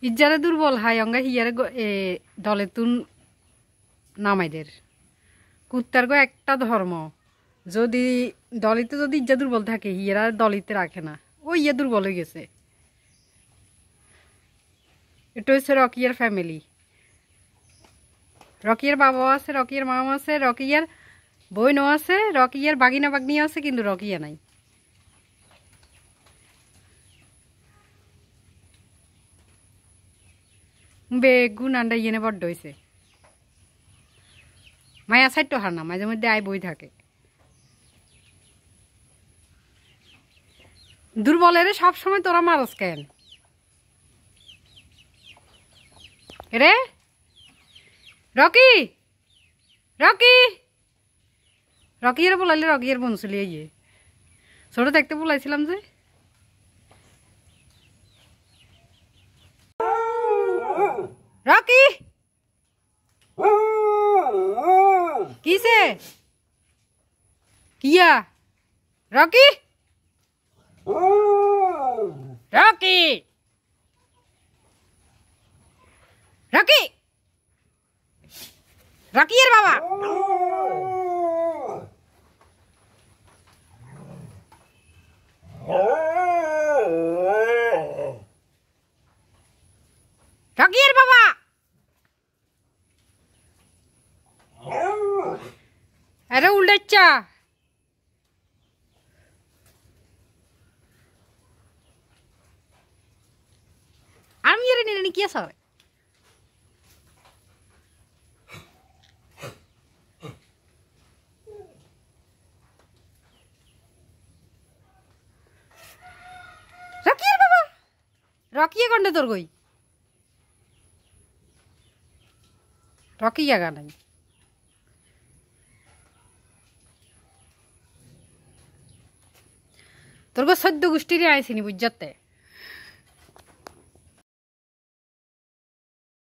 ইজ্জারে দুর্বল হাই অঙ্গা হিয়ারে দলে তুন নামাইদের কুত্তার গো একটা ধর্ম যদি দলিতে যদি ইজ্জা দুর্বল থাকে হিয়ারা দলিতে রাখে না ও ইয়া দুর্বল হয়ে গেছে। এটা হচ্ছে রকিয়ার ফ্যামিলি। রকিয়ার বাবাও আছে, রকিয়ার মামা আছে, রকিয়ার বোনও আছে, রকিয়ার বাগিনা বাগনি আছে, কিন্তু রকিয়া নাই। বেগুন আন্ডা ইয়েনে বড্ড হয়েছে। মায়া সাইডটা হার না, মাঝে মধ্যে আয় বই থাকে। দুর্বলের সবসময় তোরা মারস কেন রে? রকি রকি রকিয়ার বলাইলে রকিয়ার বোন চলে গিয়ে ছোট দেখতে বলাইছিলাম যে রকি কিসে কিয়া রকি রকি রকি রকিয়ের বাবা রকিয়ের বাবা আরে উল্টাচ্ছা আমি এর নিয়ে কি আছে রকিয়ের বাবা রকিয়ে গন্ডে তোর গই রকি জায়গা নাই তোর গো 14 গোষ্ঠীরে আইসিনি বুঝতে